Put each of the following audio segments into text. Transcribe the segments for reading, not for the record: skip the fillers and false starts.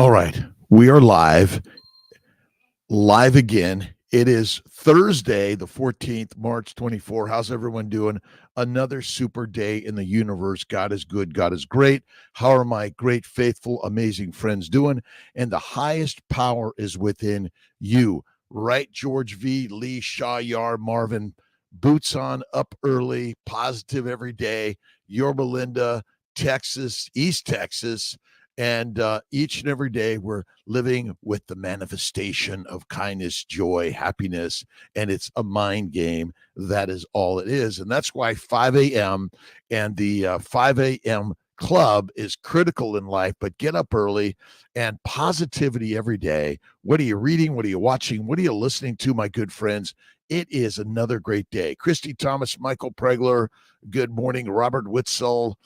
All right, we are live again. It is Thursday, the 14th, March 24. How's everyone doing? Another super day in the universe. God is good. God is great. How are my great, faithful, amazing friends doing? And the highest power is within you. Right, George V, Lee, Shah, Marvin, boots on, up early, positive every day. Yorba Linda, Texas, East Texas. And each and every day, we're living with the manifestation of kindness, joy, happiness, and it's a mind game. That is all it is. And that's why 5 a.m. and the 5 a.m. club is critical in life, but get up early and positivity every day. What are you reading? What are you watching? What are you listening to, my good friends? It is another great day. Christy Thomas, Michael Pregler, good morning. Robert Witzel,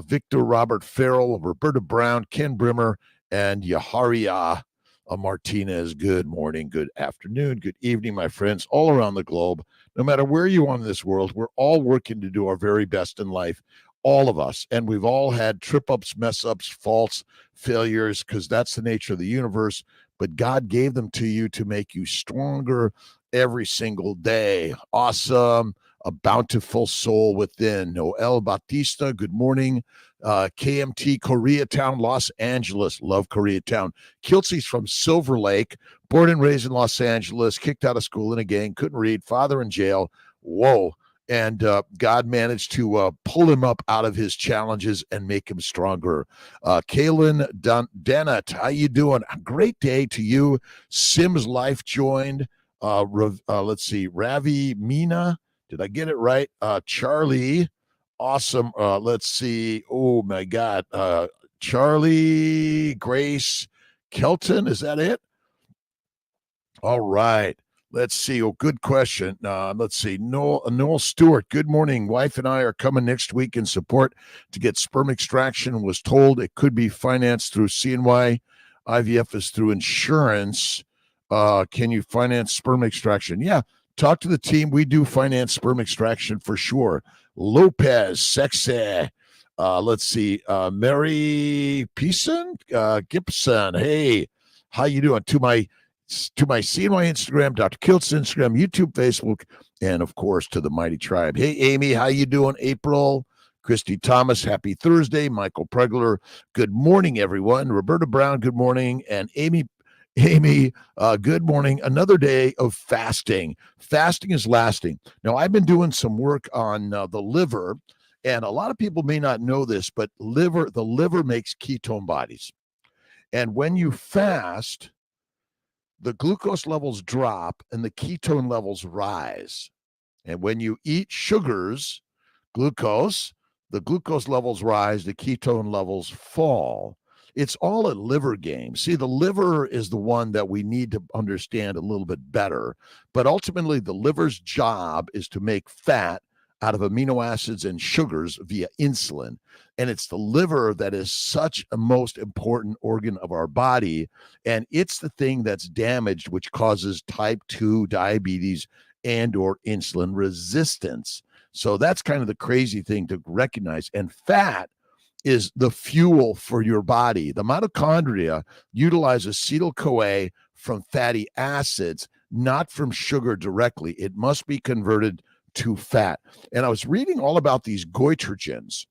Victor Robert Farrell, Roberta Brown, Ken Brimmer, and Yaharia Martinez. Good morning, good afternoon, good evening, my friends, all around the globe. No matter where you are in this world, we're all working to do our very best in life, all of us. And we've all had trip-ups, mess-ups, faults, failures, because that's the nature of the universe. But God gave them to you to make you stronger every single day. Awesome. A bountiful soul within. Noel Batista, good morning. KMT Koreatown, Los Angeles. Love Koreatown. Kiltzy's from Silver Lake, born and raised in Los Angeles, kicked out of school in a gang, couldn't read, father in jail. Whoa. And God managed to pull him up out of his challenges and make him stronger. Kaylin Dennett, how you doing? A great day to you. Sims Life joined. Let's see, Ravi Mina. Did I get it right? Charlie. Awesome. Let's see. Oh, my God. Charlie Grace Kelton. Is that it? All right. Let's see. Oh, good question. Let's see. Noel Stewart. Good morning. Wife and I are coming next week in support to get sperm extraction. Was told it could be financed through CNY. IVF is through insurance. Can you finance sperm extraction? Yeah. Talk to the team. We do finance sperm extraction for sure. Lopez, sexy. Let's see. Mary Peason, Gibson. Hey, how you doing? To my CNY Instagram, Dr.Kiltz Instagram, YouTube, Facebook, and of course to the Mighty Tribe. Hey, Amy, how you doing? April, Christy Thomas, happy Thursday. Michael Pregler, good morning, everyone. Roberta Brown, good morning. And Amy, good morning. Another day of fasting. Fasting is lasting. Now, I've been doing some work on the liver, and a lot of people may not know this, but the liver makes ketone bodies. And when you fast, the glucose levels drop and the ketone levels rise. And when you eat sugars, the glucose levels rise, the ketone levels fall. It's all a liver game. See, the liver is the one that we need to understand a little bit better. But ultimately, the liver's job is to make fat out of amino acids and sugars via insulin. And it's the liver that is such a most important organ of our body. And it's the thing that's damaged, which causes type 2 diabetes and or insulin resistance. So that's kind of the crazy thing to recognize. And fat is the fuel for your body. The mitochondria utilize acetyl-CoA from fatty acids, not from sugar directly. It must be converted to fat. And I was reading all about these goitrogens.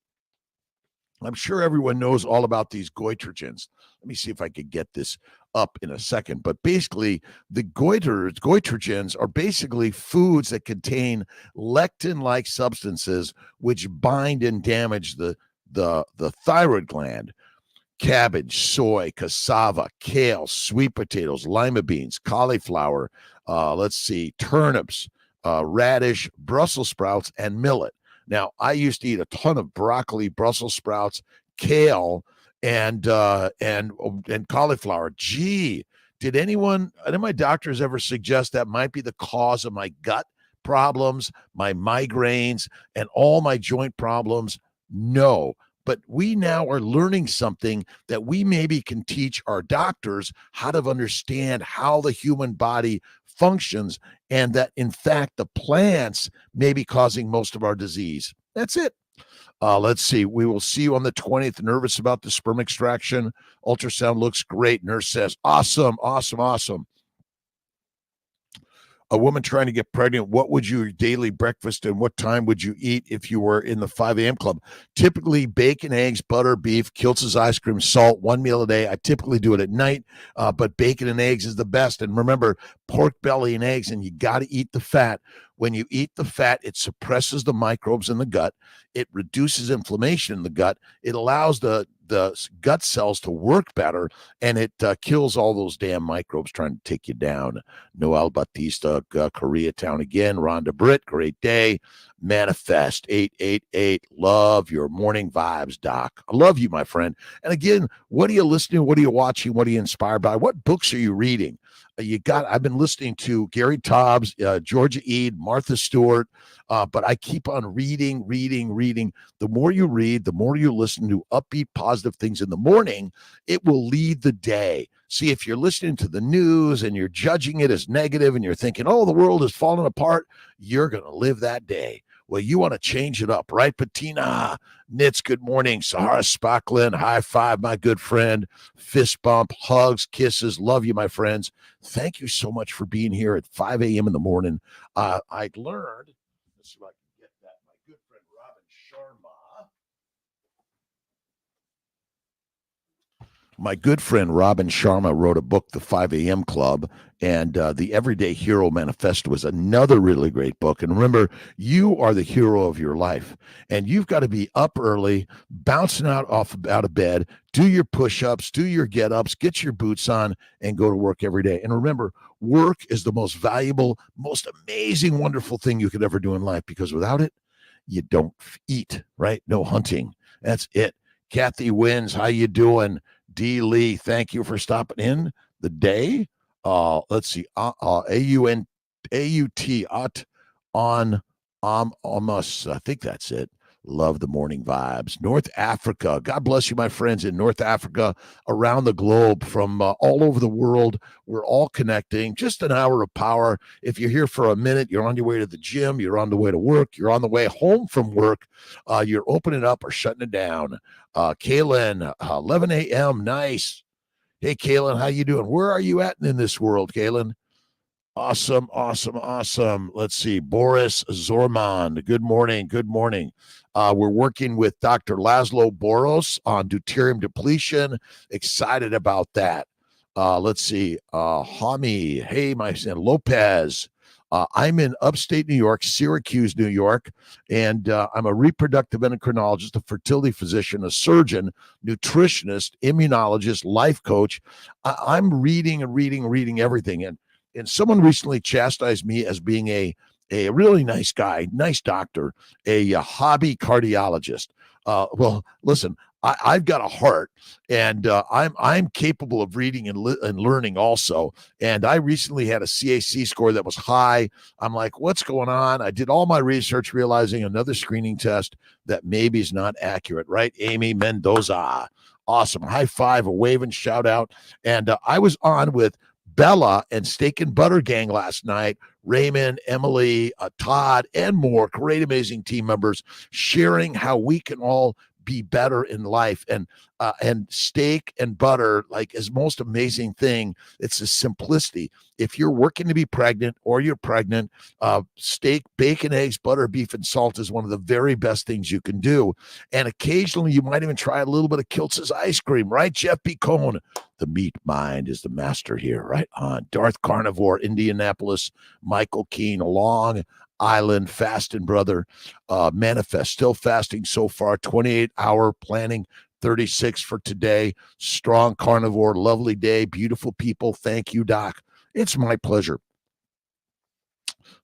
I'm sure everyone knows all about these goitrogens. Let me see if I could get this up in a second. But basically, the goitrogens are basically foods that contain lectin-like substances which bind and damage the thyroid gland. Cabbage, soy, cassava, kale, sweet potatoes, lima beans, cauliflower, turnips, radish, Brussels sprouts, and millet. Now, I used to eat a ton of broccoli, Brussels sprouts, kale, and cauliflower. Gee, did any of my doctors ever suggest that might be the cause of my gut problems, my migraines, and all my joint problems? No. But we now are learning something that we maybe can teach our doctors how to understand how the human body functions, and that, in fact, the plants may be causing most of our disease. That's it. Let's see. We will see you on the 20th. Nervous about the sperm extraction. Ultrasound looks great. Nurse says, awesome, awesome, awesome. A woman trying to get pregnant, what would your daily breakfast and what time would you eat if you were in the 5 a.m. club? Typically, bacon, eggs, butter, beef, Kiltz's ice cream, salt, one meal a day. I typically do it at night, but bacon and eggs is the best. And remember, pork belly and eggs, and you got to eat the fat. When you eat the fat, it suppresses the microbes in the gut. It reduces inflammation in the gut. It allows the gut cells to work better, and it kills all those damn microbes trying to take you down. Noel Batista, Koreatown again. Rhonda Britt, great day. Manifest 888. Love your morning vibes, Doc. I love you, my friend. And again, what are you listening to? What are you watching? What are you inspired by? What books are you reading? I've been listening to Gary Taubes, Georgia Ede, Martha Stewart, but I keep on reading. The more you read, the more you listen to upbeat, positive things in the morning, it will lead the day. See, if you're listening to the news and you're judging it as negative and you're thinking, oh, the world is falling apart, you're going to live that day. Well, you want to change it up, right? Patina, Nitz, good morning. Sahara Spacklin, high five, my good friend. Fist bump, hugs, kisses. Love you, my friends. Thank you so much for being here at 5 a.m. in the morning. I learned, let's see if I can get that, my good friend Robin Sharma. My good friend Robin Sharma wrote a book, The 5 a.m. Club, and The Everyday Hero Manifesto was another really great book. And remember, you are the hero of your life, and you've got to be up early, bouncing out of bed, do your push-ups, do your get-ups, get your boots on, and go to work every day. And remember, work is the most valuable, most amazing, wonderful thing you could ever do in life, because without it, you don't eat, right? No hunting. That's it. Kathy Wins, how you doing? D. Lee, thank you for stopping in the day. Let's see. A-U-T, on Almost. I think that's it. Love the morning vibes. North Africa. God bless you, my friends in North Africa, around the globe, from all over the world. We're all connecting. Just an hour of power. If you're here for a minute, you're on your way to the gym, you're on the way to work, you're on the way home from work, you're opening up or shutting it down. Kaylin, 11 a.m. Nice. Hey, Kaylin, how you doing? Where are you at in this world, Kaylin? Awesome. Let's see. Boris Zorman. Good morning. We're working with Dr. Laszlo Boros on deuterium depletion. Excited about that. Let's see. Hami. Hey, my son. Lopez. I'm in upstate New York, Syracuse, New York, and I'm a reproductive endocrinologist, a fertility physician, a surgeon, nutritionist, immunologist, life coach. I'm reading everything. And someone recently chastised me as being a really nice guy, nice doctor, a hobby cardiologist. Well, listen, I've got a heart, and I'm capable of reading and learning also. And I recently had a CAC score that was high. I'm like, what's going on? I did all my research, realizing another screening test that maybe is not accurate, right? Amy Mendoza. Awesome. High five, a wave and shout out. And I was on with Bella and Steak and Butter Gang last night. Raymond, Emily, Todd, and more great, amazing team members sharing how we can all be better in life. And steak and butter, like, is most amazing thing. It's a simplicity. If you're working to be pregnant or you're pregnant, steak, bacon, eggs, butter, beef, and salt is one of the very best things you can do. And occasionally you might even try a little bit of Kiltz's ice cream, right? Jeff B. Cohn, the meat mind, is the master here, right on. Darth Carnivore, Indianapolis, Michael Keene, Long Island, fasting brother, Manifest, still fasting so far, 28-hour planning, 36 for today. Strong carnivore, lovely day, beautiful people. Thank you, Doc. It's my pleasure.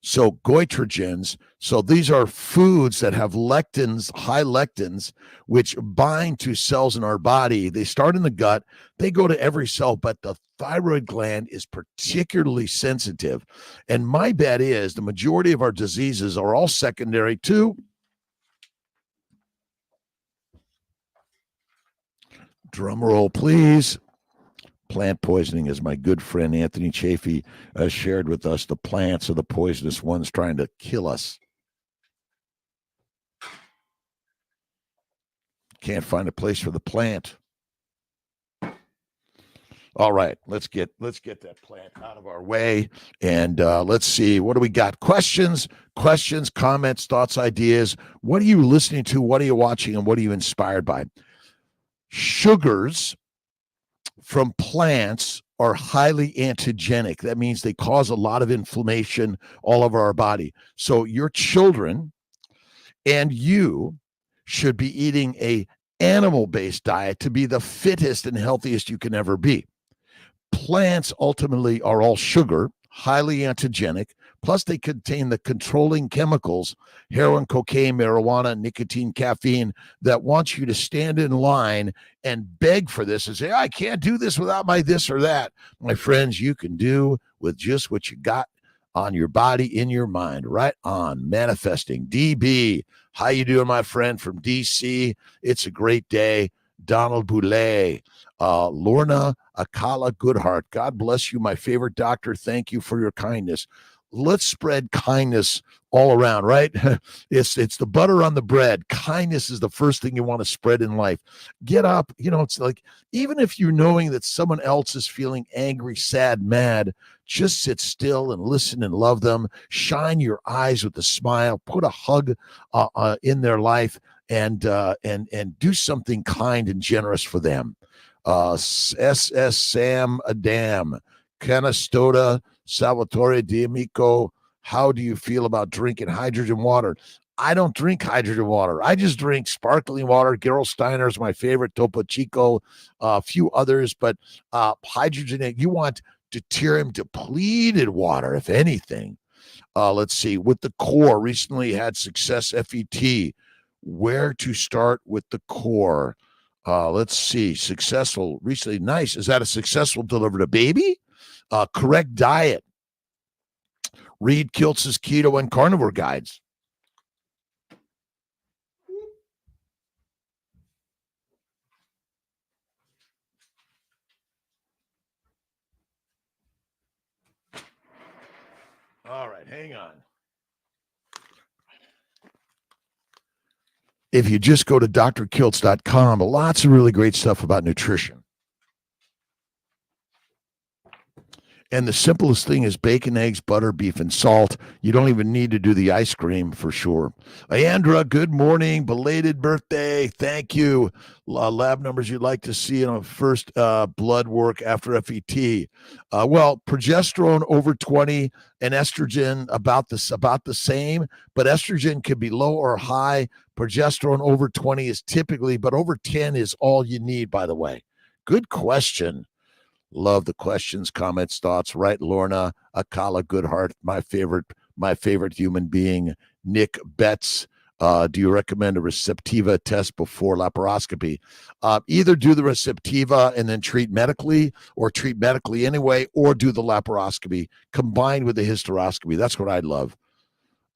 So goitrogens, so these are foods that have lectins, high lectins, which bind to cells in our body. They start in the gut, they go to every cell, but the thyroid gland is particularly sensitive. And my bet is the majority of our diseases are all secondary to, drum roll, please, plant poisoning. As my good friend Anthony Chafee shared with us, the plants are the poisonous ones trying to kill us. Can't find a place for the plant. All right, let's get that plant out of our way, and let's see, what do we got? Questions, comments, thoughts, ideas. What are you listening to? What are you watching? And what are you inspired by? Sugars from plants are highly antigenic. That means they cause a lot of inflammation all over our body. So your children and you should be eating a animal-based diet to be the fittest and healthiest you can ever be. Plants ultimately are all sugar, highly antigenic, plus they contain the controlling chemicals, heroin, cocaine, marijuana, nicotine, caffeine, that wants you to stand in line and beg for this and say, I can't do this without my this or that. My friends, you can do with just what you got on your body, in your mind. Right on. Manifesting. DB, how you doing, my friend from DC? It's a great day. Donald Boulay, Lorna Akala Goodhart. God bless you, my favorite doctor. Thank you for your kindness. Let's spread kindness all around, right? It's the butter on the bread. Kindness is the first thing you want to spread in life. Get up. It's like, even if you're knowing that someone else is feeling angry, sad, mad, just sit still and listen and love them. Shine your eyes with a smile. Put a hug in their life, and do something kind and generous for them. SS Sam Adam, Canastota, Salvatore D'Amico. How do you feel about drinking hydrogen water? I don't drink hydrogen water. I just drink sparkling water. Gerolsteiner is my favorite, Topo Chico, a few others, but hydrogen, you want deuterium depleted water, if anything. Let's see, with the core, recently had success FET. Where to start with the core? Let's see, successful recently. Nice. Is that a successful delivered a baby? Correct diet. Read Kiltz's Keto and Carnivore guides. All right, hang on. If you just go to drkiltz.com, lots of really great stuff about nutrition. And the simplest thing is bacon, eggs, butter, beef, and salt. You don't even need to do the ice cream for sure. Ayandra, good morning. Belated birthday. Thank you. Lab numbers you'd like to see in a first blood work after FET. Well, progesterone over 20 and estrogen about the same, but estrogen can be low or high. Progesterone over 20 is typically, but over 10 is all you need, by the way. Good question. Love the questions, comments, thoughts. Right, Lorna Akala Goodhart, my favorite human being. Nick Betts, do you recommend a Receptiva test before laparoscopy? Either do the Receptiva and then treat medically, or treat medically anyway, or do the laparoscopy combined with the hysteroscopy. That's what I'd love.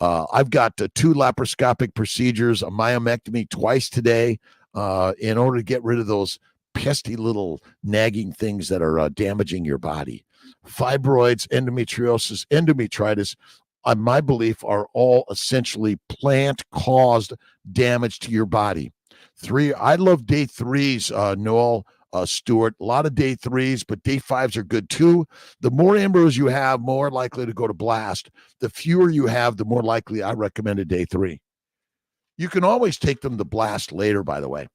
I've got 2 laparoscopic procedures, a myomectomy twice today, in order to get rid of those pesky little nagging things that are damaging your body. Fibroids, endometriosis, endometritis, my belief, are all essentially plant-caused damage to your body. I love day 3s, Noel, Stewart. A lot of day 3s, but day 5s are good too. The more embryos you have, more likely to go to blast. The fewer you have, the more likely I recommend a day 3. You can always take them to blast later, by the way.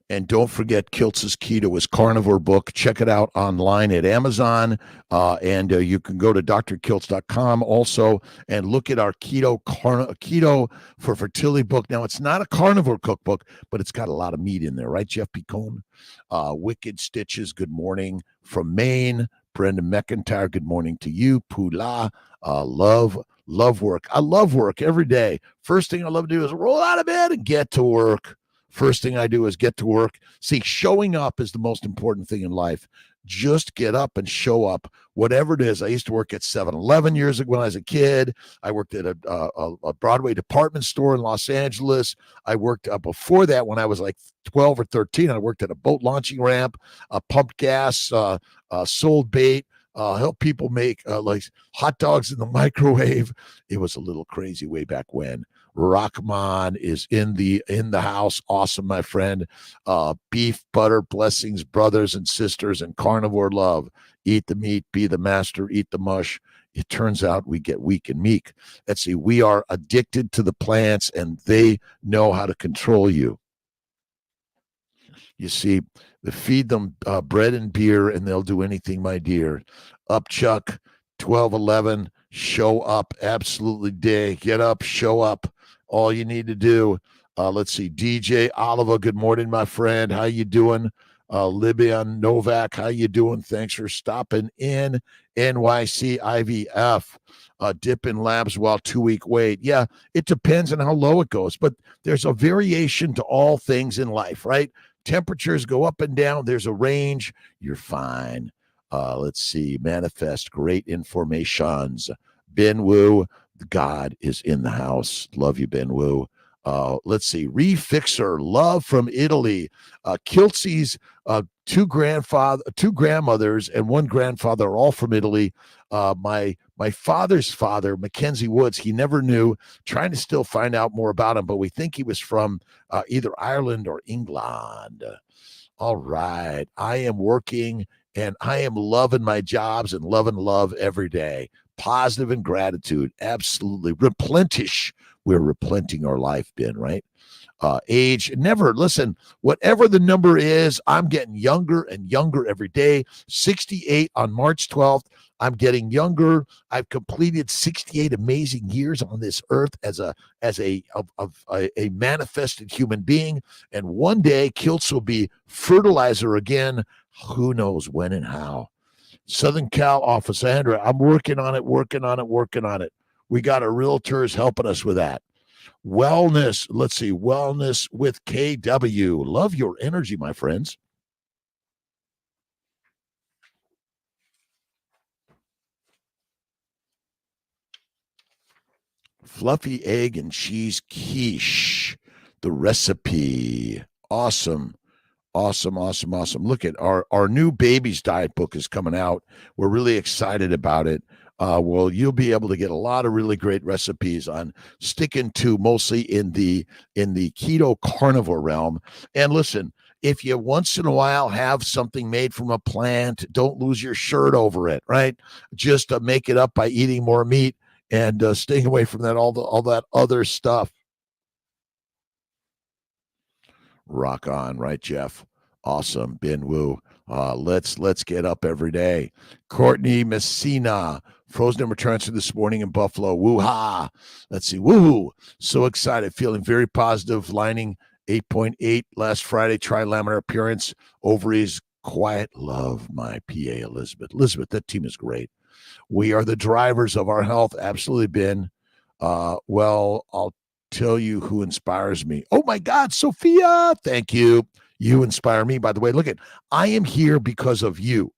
And don't forget Kiltz's Keto, his carnivore book. Check it out online at Amazon. And you can go to drkiltz.com also and look at our Keto for Fertility book. Now, it's not a carnivore cookbook, but it's got a lot of meat in there, right, Jeff Picone? Wicked Stitches, good morning from Maine. Brendan McIntyre, good morning to you. Pula, love work. I love work every day. First thing I love to do is roll out of bed and get to work. First thing I do is get to work. See, showing up is the most important thing in life. Just get up and show up, whatever it is. I used to work at 7-Eleven years ago when I was a kid. I worked at a Broadway department store in Los Angeles. I worked before that when I was like 12 or 13. I worked at a boat launching ramp, pumped gas, sold bait, help people make like hot dogs in the microwave. It was a little crazy way back when. Rockman is in the house. Awesome, my friend. Beef, butter, blessings, brothers and sisters, and carnivore love. Eat the meat, be the master, eat the mush. It turns out we get weak and meek. Let's see, we are addicted to the plants, and they know how to control you. You see, they feed them bread and beer, and they'll do anything, my dear. Up, Chuck, 1211, show up, absolutely day. Get up, show up. All you need to do. Let's see, DJ Oliver, good morning, my friend. How you doing? Libya Novak, how you doing? Thanks for stopping in. NYC IVF, dip in labs while 2-week wait. Yeah, it depends on how low it goes, but there's a variation to all things in life, right? Temperatures go up and down. There's a range. You're fine. Let's see. Manifest great informations. Ben Wu, God is in the house. Love you, Ben Wu. Let's see. Refixer, love from Italy. Kiltzy's two grandmothers and one grandfather are all from Italy. My father's father, Mackenzie Woods, he never knew, trying to still find out more about him, but we think he was from either Ireland or England. All right. I am working and I am loving my jobs and loving love every day. Positive and gratitude. Absolutely. Replenish. We're replenishing our life, Ben, right? Age, never, listen, whatever the number is, I'm getting younger and younger every day. 68 on March 12th. I'm getting younger. I've completed 68 amazing years on this earth as a manifested human being. And one day, Kiltz will be fertilizer again. Who knows when and how? Southern Cal office, Andrea, I'm working on it. We got our realtors helping us with that. Wellness, let's see, wellness with KW. Love your energy, my friends. Fluffy egg and cheese quiche, the recipe. Awesome. Look at our new BEBBIS Diet book is coming out. We're really excited about it. Well, you'll be able to get a lot of really great recipes on sticking to mostly in the keto carnivore realm. And listen, if you once in a while have something made from a plant, don't lose your shirt over it, right? Just make it up by eating more meat and staying away from that all that other stuff. Rock on, right, Jeff? Awesome. Ben Wu. Let's get up every day. Courtney Messina, frozen in returns this morning in Buffalo. Woo-ha. Let's see. Woo. So excited. Feeling very positive. Lining 8.8 last Friday. Trilaminar appearance. Ovaries. Quiet love, my PA Elizabeth. Elizabeth, that team is great. We are the drivers of our health. Absolutely, Ben. Well, I'll tell you who inspires me. Oh my God, Sophia. Thank you. You inspire me. By the way, look at, I am here because of you.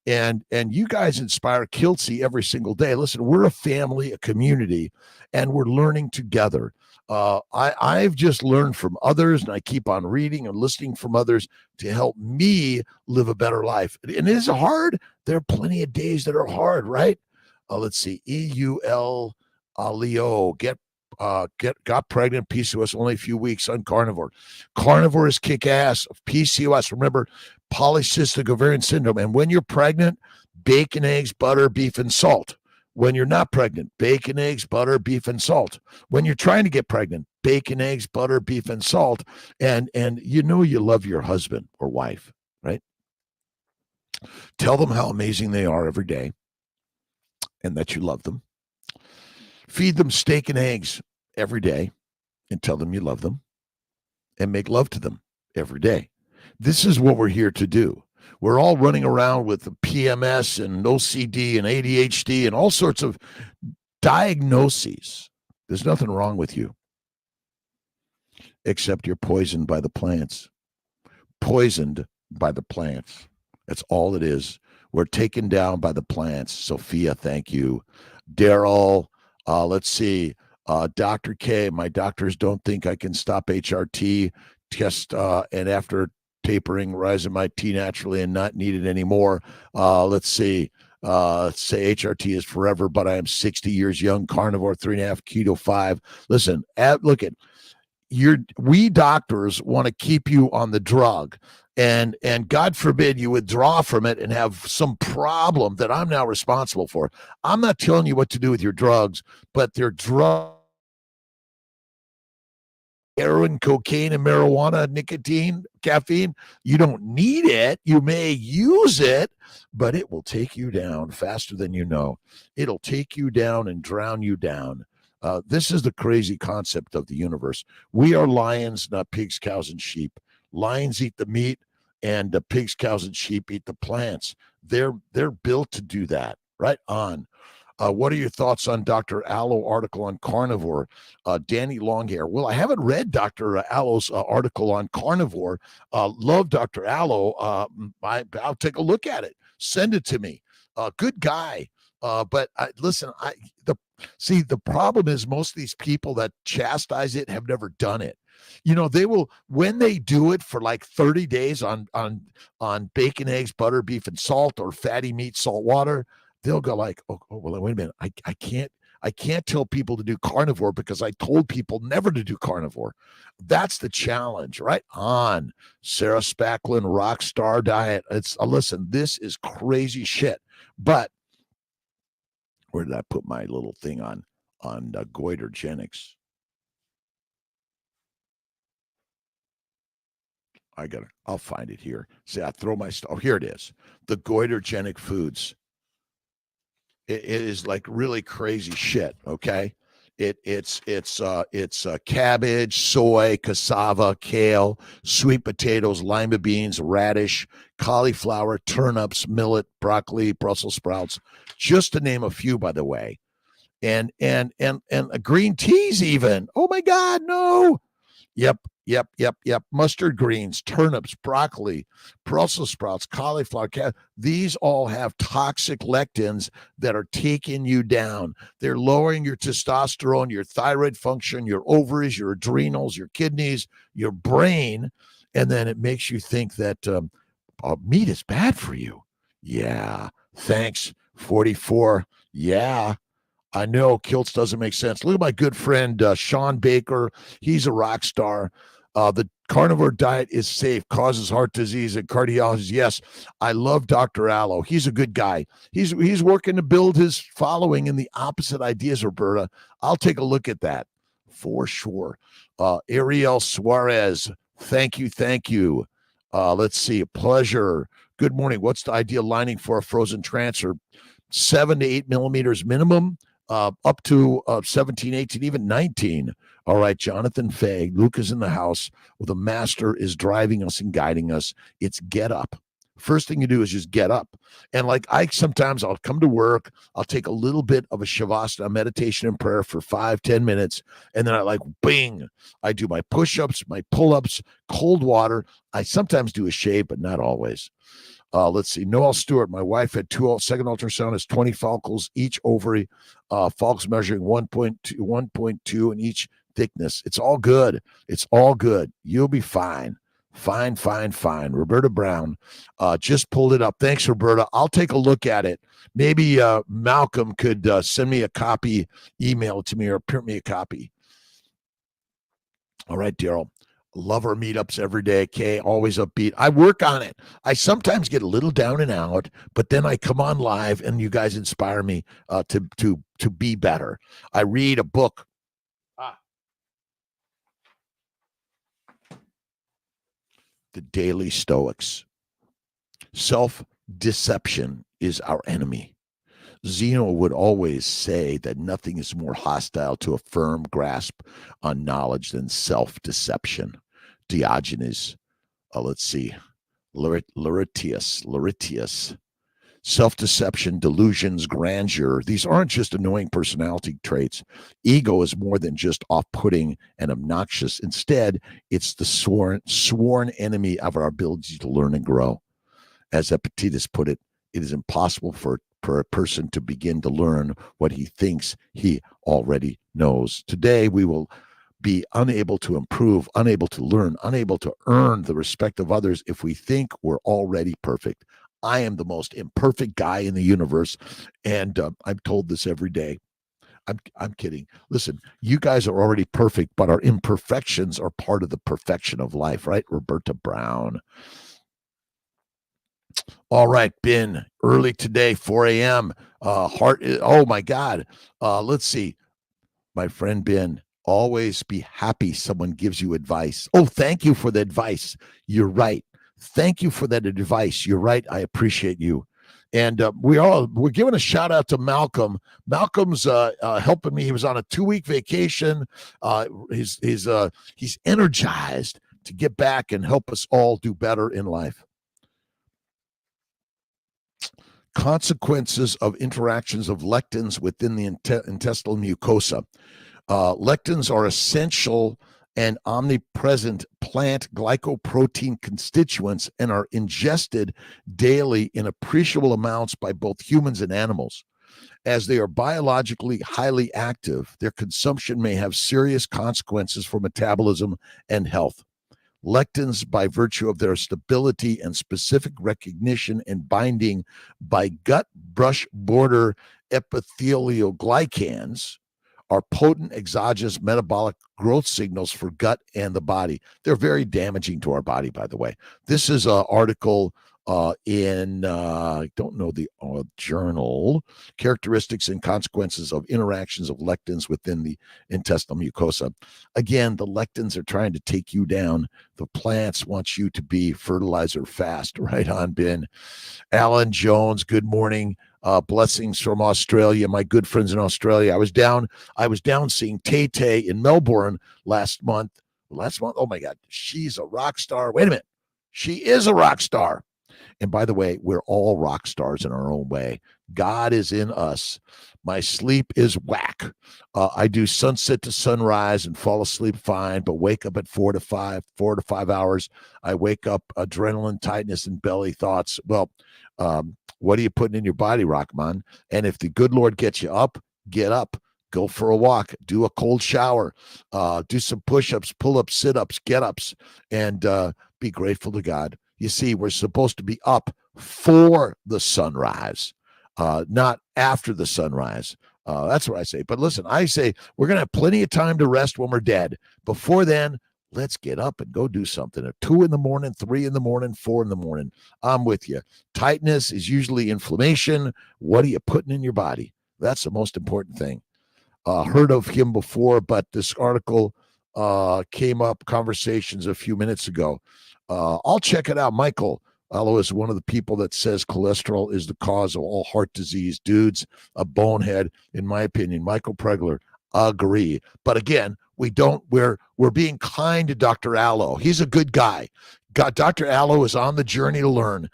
And you guys inspire Kiltzy every single day. Listen, we're a family, a community, and we're learning together. I've just learned from others, and I keep on reading and listening from others to help me live a better life. And it is hard. There are plenty of days that are hard, right? Let's see. EUL Leo, got pregnant, PCOS, only a few weeks on carnivore. Carnivore is kick ass. PCOS, remember, polycystic ovarian syndrome. And when you're pregnant, bacon, eggs, butter, beef, and salt. When you're not pregnant, bacon, eggs, butter, beef, and salt. When you're trying to get pregnant, bacon, eggs, butter, beef, and salt. And you know you love your husband or wife, right? Tell them how amazing they are every day and that you love them. Feed them steak and eggs every day and tell them you love them and make love to them every day. This is what we're here to do. We're all running around with PMS and OCD and ADHD and all sorts of diagnoses. There's nothing wrong with you, except you're poisoned by the plants. Poisoned by the plants. That's all it is. We're taken down by the plants. Sophia, thank you. Daryl, let's see. Dr. K, my doctors don't think I can stop HRT test, and after tapering, rising my T naturally and not needed anymore. Let's see. Say HRT is forever, but I am 60 years young, carnivore 3.5, keto 5. Listen, look at we doctors want to keep you on the drug, and God forbid you withdraw from it and have some problem that I'm now responsible for. I'm not telling you what to do with your drugs, but they're drug. Heroin, cocaine, and marijuana, nicotine, caffeine. You don't need it. You may use it, but it will take you down faster than you know. It'll take you down and drown you down. This is the crazy concept of the universe. We are lions, not pigs, cows, and sheep. Lions eat the meat, and the pigs, cows, and sheep eat the plants. They're built to do that. Right on. What are your thoughts on Dr. Allo article on carnivore? Danny Longhair. Well, I haven't read Dr. Allo's article on carnivore. Love Dr. Allo. I'll take a look at it. Send it to me. Good guy. But listen, the problem is most of these people that chastise it have never done it. You know, they will, when they do it for like 30 days on bacon, eggs, butter, beef, and salt, or fatty meat, salt water, they'll go like, oh well, wait a minute. I can't tell people to do carnivore because I told people never to do carnivore. That's the challenge, right? On Sarah Spacklin, Rockstar Diet. It's listen, this is crazy shit. But where did I put my little thing on goiterogenics? I'll find it here. See, I throw my stuff. Oh, here it is. The goiterogenic foods. It is like really crazy shit. Okay. It's cabbage, soy, cassava, kale, sweet potatoes, lima beans, radish, cauliflower, turnips, millet, broccoli, Brussels sprouts, just to name a few, by the way. And green teas even. Oh my God, no. Yep. Mustard greens, turnips, broccoli, Brussels sprouts, cauliflower. These all have toxic lectins that are taking you down. They're lowering your testosterone, your thyroid function, your ovaries, your adrenals, your kidneys, your brain. And then it makes you think that meat is bad for you. Yeah. Thanks. 44. Yeah. I know Kiltz doesn't make sense. Look at my good friend, Sean Baker. He's a rock star. The carnivore diet is safe, causes heart disease and cardiology. Yes, I love Dr. Allo. He's a good guy. He's working to build his following in the opposite ideas, Roberta. I'll take a look at that for sure. Ariel Suarez, thank you. Let's see, a pleasure. Good morning. What's the ideal lining for a frozen transfer? 7 to 8 millimeters minimum. Up to 17, 18, even 19. All right, Jonathan Fay, Luke is in the house. Well, the master is driving us and guiding us. It's get up. First thing you do is just get up. And like sometimes I'll come to work, I'll take a little bit of a Shavasana meditation and prayer for 5-10 minutes. And then bing, I do my push-ups, my pull-ups, cold water. I sometimes do a shave, but not always. Let's see. Noel Stewart, my wife had second ultrasound is 20 follicles, each ovary, follicles measuring 1.2 in each thickness. It's all good. You'll be fine. Fine. Roberta Brown just pulled it up. Thanks, Roberta. I'll take a look at it. Maybe Malcolm could send me a copy, email it to me, or print me a copy. All right, Daryl. Love our meetups every day. Kay, always upbeat. I work on it. I sometimes get a little down and out, but then I come on live and you guys inspire me to be better. I read a book. The Daily Stoics. Self-deception is our enemy. Zeno would always say that nothing is more hostile to a firm grasp on knowledge than self-deception. Diogenes, let's see, Laertius. Self-deception, delusions, grandeur, these aren't just annoying personality traits. Ego is more than just off-putting and obnoxious. Instead, it's the sworn enemy of our ability to learn and grow. As Epictetus put it, it is impossible for a person to begin to learn what he thinks he already knows. Today, we will be unable to improve, unable to learn, unable to earn the respect of others if we think we're already perfect. I am the most imperfect guy in the universe, and I'm told this every day. I'm kidding. Listen, you guys are already perfect, but our imperfections are part of the perfection of life, right? Roberta Brown. All right, Ben, early today, 4 a.m. Oh my God. Let's see. My friend Ben, always be happy someone gives you advice. Oh, thank you for the advice. You're right. Thank you for that advice. You're right. I appreciate you. And we're giving a shout out to Malcolm. Malcolm's helping me. He was on a 2-week vacation. He's energized to get back and help us all do better in life. Consequences of interactions of lectins within the intestinal mucosa. Lectins are essential and omnipresent plant glycoprotein constituents and are ingested daily in appreciable amounts by both humans and animals. As they are biologically highly active, their consumption may have serious consequences for metabolism and health. Lectins, by virtue of their stability and specific recognition and binding by gut brush border epithelial glycans, are potent exogenous metabolic growth signals for gut and the body. They're very damaging to our body, by the way. This is an article in, I don't know the journal, Characteristics and Consequences of Interactions of Lectins Within the Intestinal Mucosa. Again, the lectins are trying to take you down. The plants want you to be fertilizer fast. Right on, Ben. Alan Jones, good morning. Blessings from Australia, my good friends in Australia. I was down seeing Tay in Melbourne last month. Oh my God, she's a rock star. Wait a minute, she is a rock star. And by the way, we're all rock stars in our own way. God is in us. My sleep is whack. I do sunset to sunrise and fall asleep fine, but wake up at 4 to 5 hours. I wake up adrenaline, tightness, and belly thoughts. Well, what are you putting in your body, Rockman? And if the good Lord gets you up, get up. Go for a walk, do a cold shower, do some push-ups, pull-ups, sit-ups, get-ups, and be grateful to God. You see, we're supposed to be up for the sunrise, not after the sunrise. That's what I say. But listen, I say we're going to have plenty of time to rest when we're dead. Before then, let's get up and go do something. At 2 in the morning, 3 in the morning, 4 in the morning. I'm with you. Tightness is usually inflammation. What are you putting in your body? That's the most important thing. Heard of him before, but this article came up, conversations a few minutes ago. I'll check it out. Michael Allo is one of the people that says cholesterol is the cause of all heart disease. Dude's a bonehead, in my opinion. Michael Pregler, agree. But again, we're being kind to Dr. Allo. He's a good guy. Dr. Allo is on the journey to learn.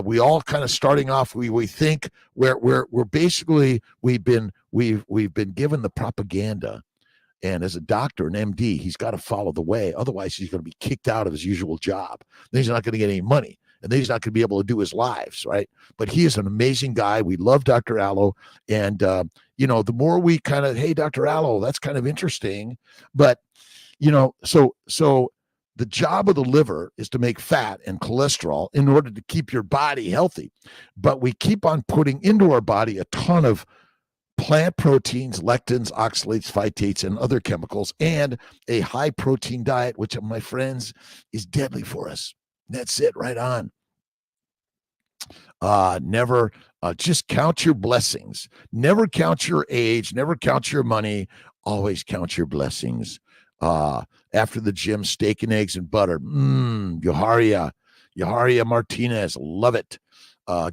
We all kind of starting off. We think we're basically we've been given the propaganda, and as a doctor, an MD, he's got to follow the way. Otherwise, he's going to be kicked out of his usual job. Then he's not going to get any money, and then he's not going to be able to do his lives, right? But he is an amazing guy. We love Dr. Allo, and the more we kind of, hey, Dr. Allo, that's kind of interesting, but so. The job of the liver is to make fat and cholesterol in order to keep your body healthy. But we keep on putting into our body a ton of plant proteins, lectins, oxalates, phytates, and other chemicals, and a high protein diet, which, my friends, is deadly for us. That's it, right on. Never just count your blessings. Never count your age. Never count your money. Always count your blessings. After the gym, steak and eggs and butter. Yoharia Martinez, love it.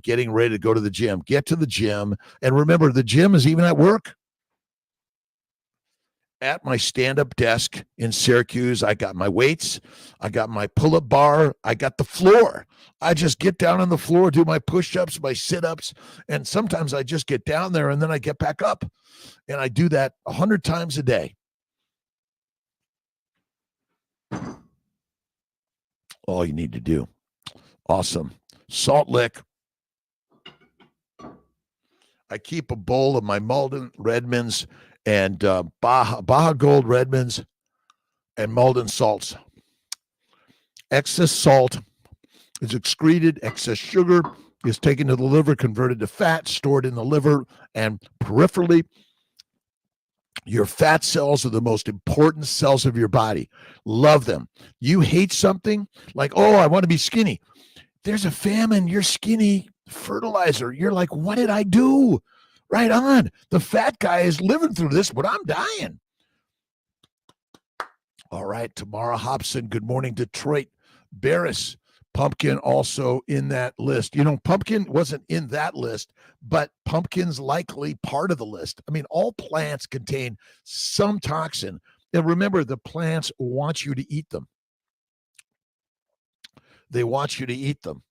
Getting ready to go to the gym. Get to the gym. And remember, the gym is even at work. At my stand-up desk in Syracuse, I got my weights. I got my pull-up bar. I got the floor. I just get down on the floor, do my push-ups, my sit-ups, and sometimes I just get down there and then I get back up. And I do that 100 times a day. All you need to do. Awesome. Salt lick. I keep a bowl of my Malden Redmonds and Baja Gold Redmonds and Malden salts. Excess salt is excreted. Excess sugar is taken to the liver, converted to fat, stored in the liver, and peripherally. Your fat cells are the most important cells of your body. Love them. You hate something like, oh, I want to be skinny. There's a famine. You're skinny. Fertilizer. You're like, what did I do? Right on. The fat guy is living through this, but I'm dying. All right. Tamara Hobson. Good morning, Detroit. Barris. Pumpkin also in that list. You know, pumpkin wasn't in that list, but pumpkin's likely part of the list. I mean, all plants contain some toxin. And remember, the plants want you to eat them. They want you to eat them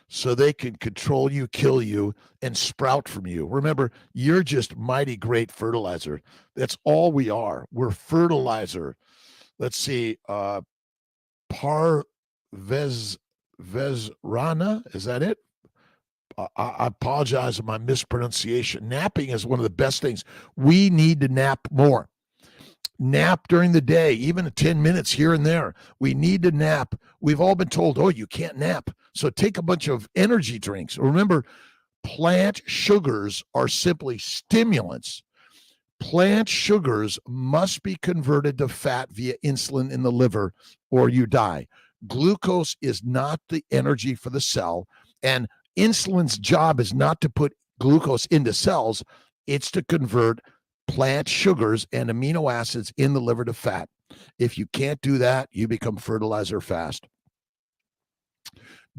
so they can control you, kill you, and sprout from you. Remember, you're just mighty great fertilizer. That's all we are. We're fertilizer. Let's see. Vezrana, is that it? I apologize for my mispronunciation. Napping is one of the best things. We need to nap more. Nap during the day, even 10 minutes here and there. We need to nap. We've all been told, oh, you can't nap. So take a bunch of energy drinks. Remember, plant sugars are simply stimulants. Plant sugars must be converted to fat via insulin in the liver or you die. Glucose is not the energy for the cell, and insulin's job is not to put glucose into cells. It's to convert plant sugars and amino acids in the liver to fat. If you can't do that, you become fertilizer fast.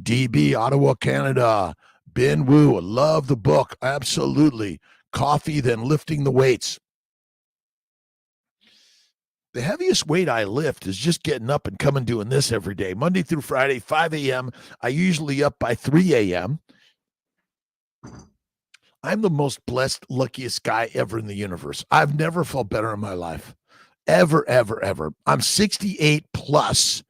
DB, Ottawa, Canada. Ben Wu, love the book. Absolutely. Coffee, then lifting the weights. The heaviest weight I lift is just getting up and coming doing this every day. Monday through Friday, 5 a.m. I usually up by 3 a.m. I'm the most blessed, luckiest guy ever in the universe. I've never felt better in my life. Ever, ever, ever. I'm 68 plus,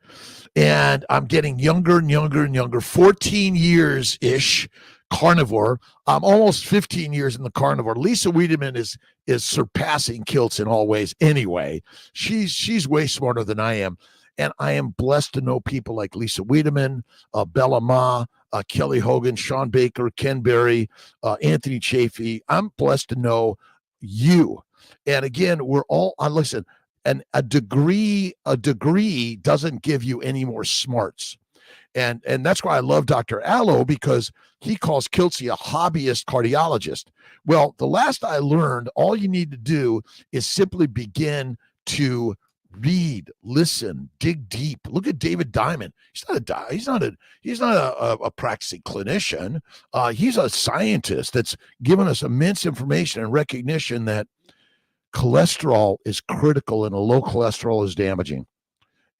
and I'm getting younger and younger and younger. 14 years-ish carnivore. I'm almost 15 years in the carnivore. Lisa Wiedemann is surpassing Kiltz in all ways anyway. She's way smarter than I am. And I am blessed to know people like Lisa Wiedemann, Bella Ma, Kelly Hogan, Sean Baker, Ken Berry, Anthony Chafee. I'm blessed to know you. And again, we're all, listen, and a degree doesn't give you any more smarts. And that's why I love Dr. Allo, because he calls Kiltz a hobbyist cardiologist. Well, the last I learned, all you need to do is simply begin to read, listen, dig deep. Look at David Diamond. He's not a practicing clinician. He's a scientist that's given us immense information and recognition that cholesterol is critical and a low cholesterol is damaging.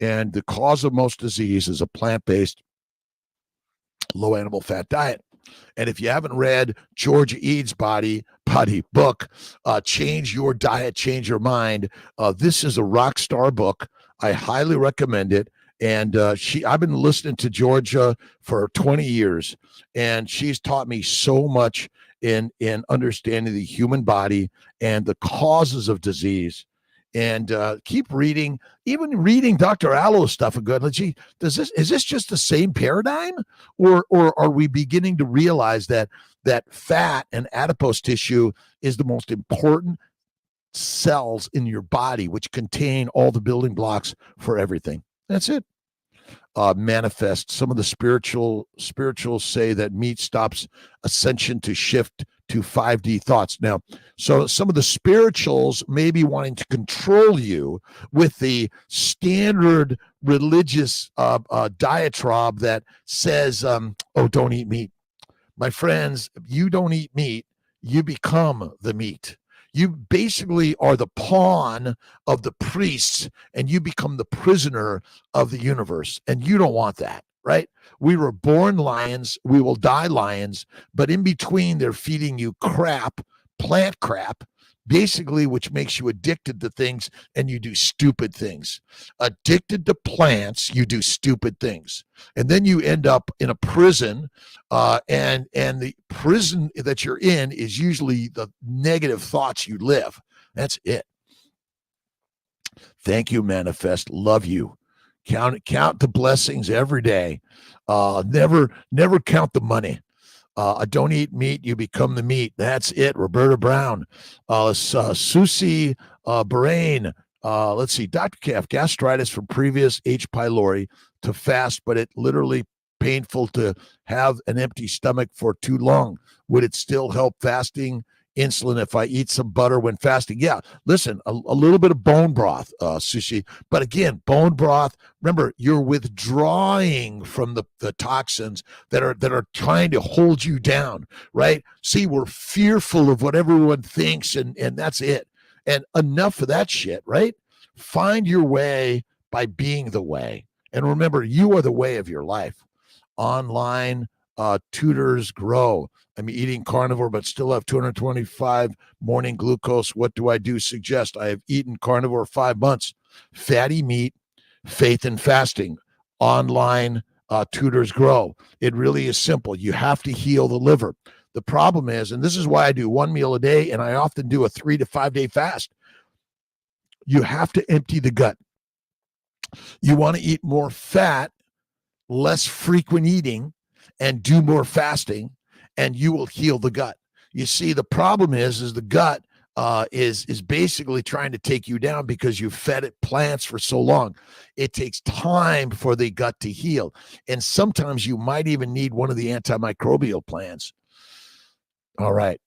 And the cause of most disease is a plant-based, low animal fat diet. And if you haven't read Georgia Eads' body book, Change Your Diet, Change Your Mind, this is a rock star book. I highly recommend it. And I've been listening to Georgia for 20 years, and she's taught me so much in understanding the human body and the causes of disease. And keep reading, even reading Dr. Allo's stuff. And good, is this just the same paradigm, or are we beginning to realize that fat and adipose tissue is the most important cells in your body, which contain all the building blocks for everything? That's it. Manifest. Some of the spirituals say that meat stops ascension to shift to 5D thoughts. Now, so some of the spirituals may be wanting to control you with the standard religious diatribe that says, oh, don't eat meat. My friends, you don't eat meat, you become the meat. You basically are the pawn of the priests, and you become the prisoner of the universe. And you don't want that, right? We were born lions. We will die lions. But in between, they're feeding you crap, plant crap, basically, which makes you addicted to things, and you do stupid things. Addicted to plants, you do stupid things. And then you end up in a prison, and the prison that you're in is usually the negative thoughts you live. That's it. Thank you, Manifest. Love you. Count the blessings every day. Never count the money. Don't eat meat, you become the meat. That's it. Roberta Brown. Susie Bahrain. Let's see. Dr. Calf, gastritis from previous H. pylori to fast, but it literally painful to have an empty stomach for too long. Would it still help fasting? Insulin if I eat some butter when fasting? Yeah, listen, a little bit of bone broth, Sushi. But again, bone broth, remember, you're withdrawing from the toxins that are trying to hold you down, right? See, we're fearful of what everyone thinks, and that's it. And enough of that shit, right? Find your way by being the way. And remember, you are the way of your life. Online tutors grow. I'm eating carnivore, but still have 225 morning glucose. What do I do? Suggest. I have eaten carnivore 5 months. Fatty meat, faith and fasting. Online tutors grow. It really is simple. You have to heal the liver. The problem is, and this is why I do one meal a day, and I often do a 3 to 5 day fast. You have to empty the gut. You want to eat more fat, less frequent eating, and do more fasting, and you will heal the gut. You see, the problem is the gut is basically trying to take you down because you fed it plants for so long. It takes time for the gut to heal, and sometimes you might even need one of the antimicrobial plants. All right.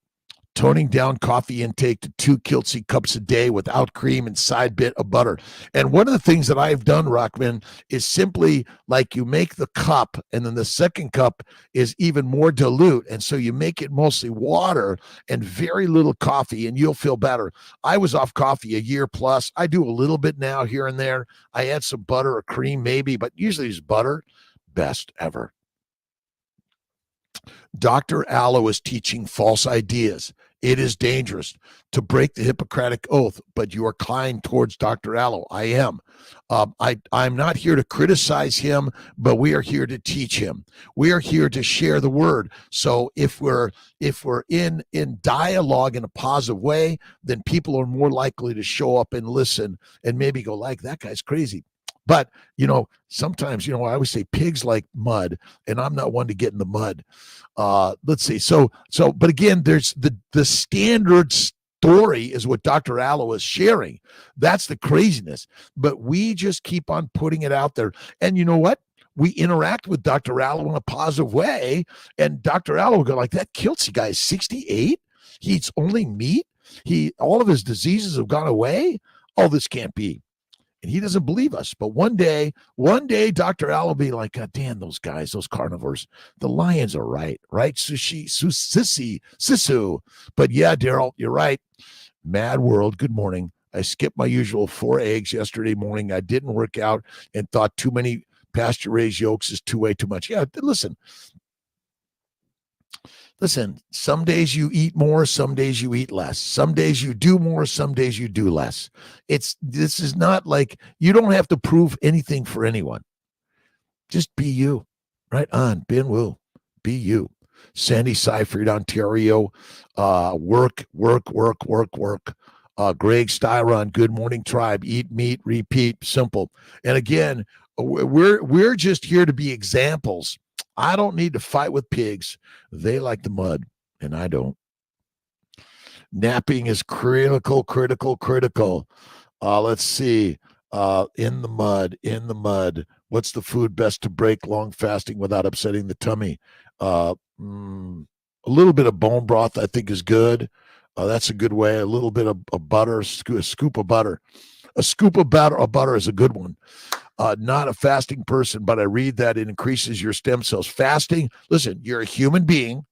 Toning down coffee intake to 2 Kiltz cups a day without cream and side bit of butter. And one of the things that I've done, Rockman, is simply like you make the cup, and then the second cup is even more dilute. And so you make it mostly water and very little coffee, and you'll feel better. I was off coffee a year plus. I do a little bit now here and there. I add some butter or cream maybe, but usually it's butter. Best ever. Dr. Aloe is teaching false ideas. It is dangerous to break the Hippocratic Oath, but you are kind towards Dr. Aloe. I am. I'm not here to criticize him, but we are here to teach him. We are here to share the word. So if we're in dialogue in a positive way, then people are more likely to show up and listen and maybe go like, that guy's crazy. But, sometimes, I always say pigs like mud, and I'm not one to get in the mud. Let's see. But again, there's the standard story is what Dr. Aloe is sharing. That's the craziness. But we just keep on putting it out there. And you know what? We interact with Dr. Aloe in a positive way. And Dr. Aloe will go like, that Kiltz guy is 68. He eats only meat. All of his diseases have gone away. Oh, this can't be. And he doesn't believe us. But one day, Dr. Al will be like, God damn, those guys, those carnivores, the lions are right? Sisu. But yeah, Daryl, you're right. Mad world, good morning. I skipped my usual 4 eggs yesterday morning. I didn't work out and thought too many pasture-raised yolks is way too much. Yeah, listen, some days you eat more, some days you eat less. Some days you do more, some days you do less. This is not like you don't have to prove anything for anyone. Just be you. Right on. Ben Wu. Be you. Sandy Seifried, Ontario. Work. Greg Styron, Good Morning Tribe. Eat meat, repeat. Simple. And again, we're just here to be examples. I don't need to fight with pigs. They like the mud, and I don't. Napping is critical. Let's see. In the mud. What's the food best to break long fasting without upsetting the tummy? A little bit of bone broth, I think, is good. That's a good way. A little bit of butter, a scoop of butter. A scoop of butter is a good one. Not a fasting person, but I read that it increases your stem cells. Fasting, listen, you're a human being.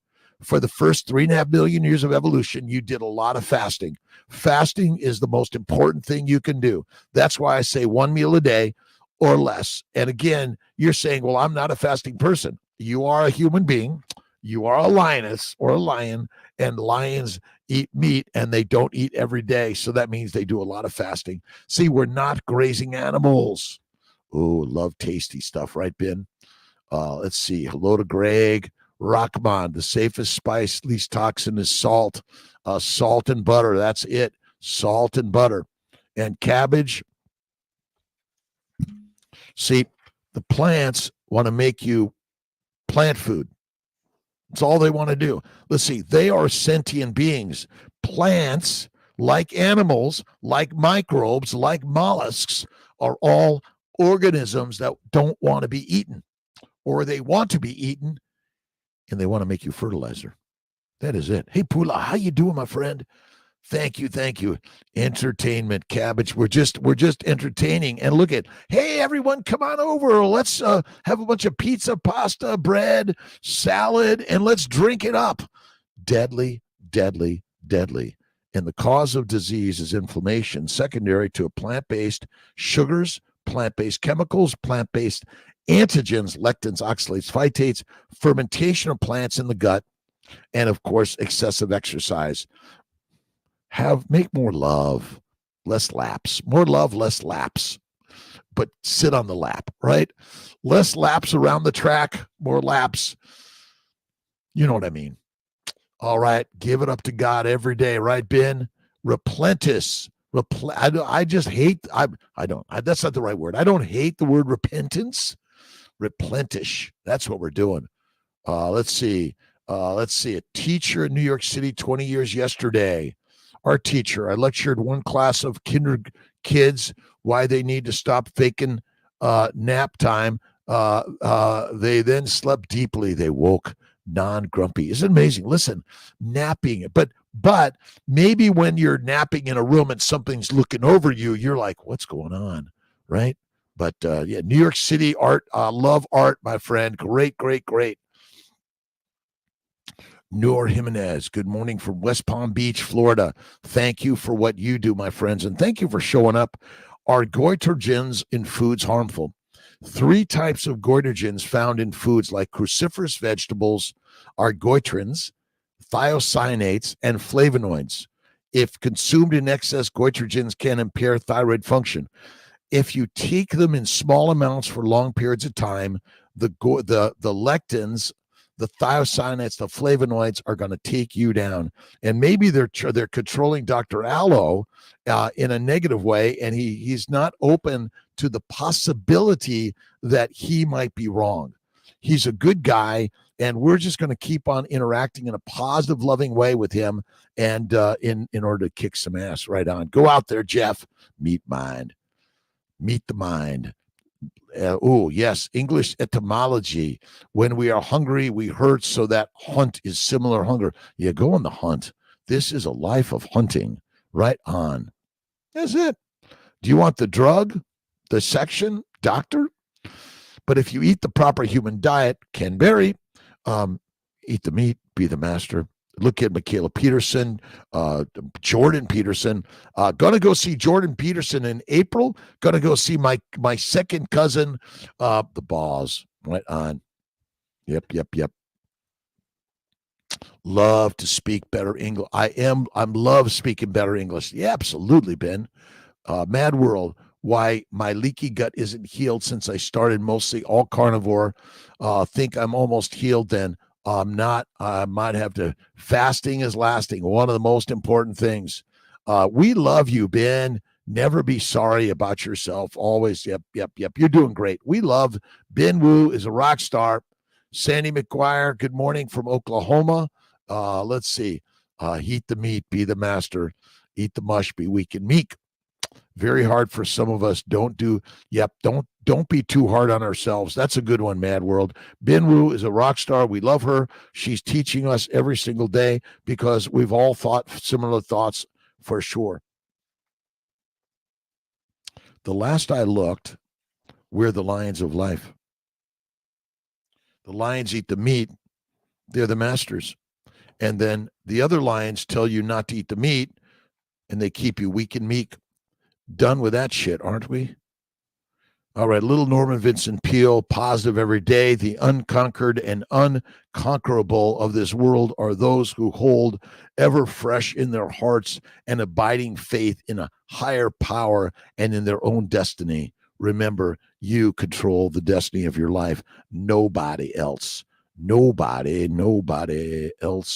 For the first 3.5 million years of evolution, you did a lot of fasting. Fasting is the most important thing you can do. That's why I say 1 meal a day or less. And again, you're saying, well, I'm not a fasting person. You are a human being. You are a lioness or a lion, and lions eat meat, and they don't eat every day. So that means they do a lot of fasting. See, we're not grazing animals. Oh, love tasty stuff, right, Ben? Let's see. Hello to Greg. Rockman, the safest spice, least toxin is salt. Salt and butter. That's it. Salt and butter. And cabbage. See, the plants want to make you plant food. It's all they want to do. Let's see. They are sentient beings. Plants, like animals, like microbes, like mollusks, are all organisms that don't want to be eaten, or they want to be eaten, and they want to make you fertilizer. That is it. Hey, Pula, how you doing, my friend? Thank you, thank you. Entertainment cabbage. We're just entertaining. And look at, hey, everyone, come on over. Let's have a bunch of pizza, pasta, bread, salad, and let's drink it up. Deadly, deadly, deadly. And the cause of disease is inflammation, secondary to plant-based sugars, plant-based chemicals, plant-based antigens, lectins, oxalates, phytates, fermentation of plants in the gut, and of course, excessive exercise. Make more love, less laps. More love, less laps. But sit on the lap, right? Less laps around the track, more laps. You know what I mean. All right, give it up to God every day, right, Ben? Replenish. I just hate, that's not the right word. I don't hate the word repentance. Replenish. That's what we're doing. Let's see. A teacher in New York City 20 years yesterday. Our teacher, I lectured one class of kids why they need to stop faking nap time. They then slept deeply. They woke non-grumpy. Isn't it amazing? Listen, napping, but maybe when you're napping in a room and something's looking over you, you're like, what's going on, right? But yeah, New York City art, love art, my friend. Great, great, great. Noor Jimenez, good morning from West Palm Beach, Florida. Thank you for what you do, my friends, and thank you for showing up. Are goitrogens in foods harmful? 3 types of goitrogens found in foods like cruciferous vegetables are goitrins, thiocyanates, and flavonoids. If consumed in excess, goitrogens can impair thyroid function. If you take them in small amounts for long periods of time, the lectins, the thiocyanates, the flavonoids are going to take you down. And maybe they're controlling Dr. Allo in a negative way, and he's not open to the possibility that he might be wrong. He's a good guy, and we're just going to keep on interacting in a positive, loving way with him, and in order to kick some ass. Right on. Go out there, Jeff. Meet the mind. Oh, yes. English etymology. When we are hungry, we hurt, so that hunt is similar hunger. Yeah, go on the hunt. This is a life of hunting. Right on. That's it. Do you want the drug, the section, doctor? But if you eat the proper human diet, Ken Berry, eat the meat, be the master. Look at Michaela Peterson, Jordan Peterson. Going to go see Jordan Peterson in April. Going to go see my second cousin, the Boz. Right on. Yep. Love to speak better English. I'm love speaking better English. Yeah, absolutely, Ben. Mad World. Why my leaky gut isn't healed since I started mostly all carnivore. Think I'm almost healed then. I'm not. I might have to. Fasting is lasting. One of the most important things. We love you, Ben. Never be sorry about yourself. Always. Yep. You're doing great. We love Ben Wu is a rock star. Sandy McGuire, good morning from Oklahoma. Let's see. Heat the meat, be the master. Eat the mush, be weak and meek. Very hard for some of us. Don't be too hard on ourselves. That's a good one, Mad World. Ben Wu is a rock star. We love her. She's teaching us every single day because we've all thought similar thoughts for sure. The last I looked, we're the lions of life. The lions eat the meat. They're the masters. And then the other lions tell you not to eat the meat, and they keep you weak and meek. Done with that shit, aren't we? All right, little Norman Vincent Peale, positive every day. The unconquered and unconquerable of this world are those who hold ever fresh in their hearts an abiding faith in a higher power and in their own destiny. Remember, you control the destiny of your life. Nobody else else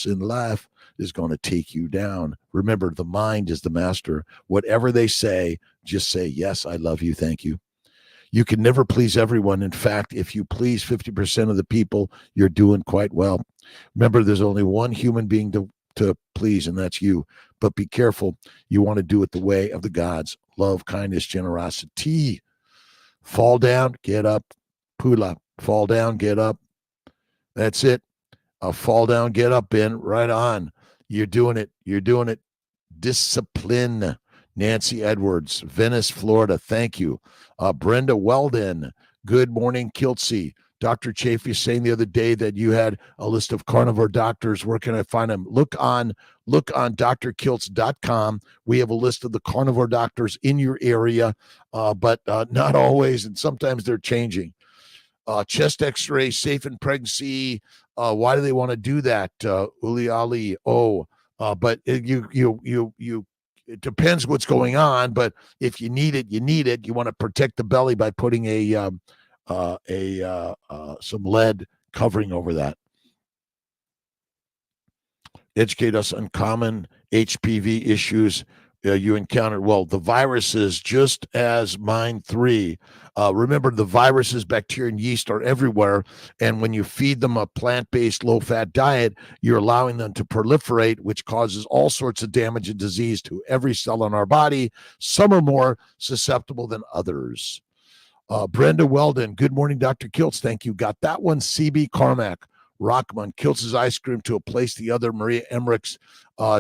in life is going to take you down. Remember, the mind is the master. Whatever they say, just say, yes, I love you. Thank you. You can never please everyone. In fact, if you please 50% of the people, you're doing quite well. Remember, there's only one human being to please, and that's you. But be careful. You want to do it the way of the gods. Love, kindness, generosity. Fall down, get up. Pula. Fall down, get up. That's it. Fall down, get up, Ben. Right on. You're doing it. You're doing it. Discipline. Nancy Edwards, Venice, Florida. Thank you. Brenda Weldon. Good morning, Kiltzy. Dr. Chafee saying the other day that you had a list of carnivore doctors. Where can I find them? Look on drkiltz.com. We have a list of the carnivore doctors in your area, but not always, and sometimes they're changing. Chest x-ray, safe in pregnancy. Why do they want to do that? Uli Ali. But it depends what's going on. But if you need it, you need it. You want to protect the belly by putting some lead covering over that. Educate us on common HPV issues you encountered. Well, the viruses, just as mine 3. Remember, the viruses, bacteria, and yeast are everywhere. And when you feed them a plant-based, low-fat diet, you're allowing them to proliferate, which causes all sorts of damage and disease to every cell in our body. Some are more susceptible than others. Brenda Weldon, good morning, Dr. Kiltz. Thank you. Got that one. CB Carmack. Rockman, Kiltz's Ice Cream to a place the other. Maria Emmerich's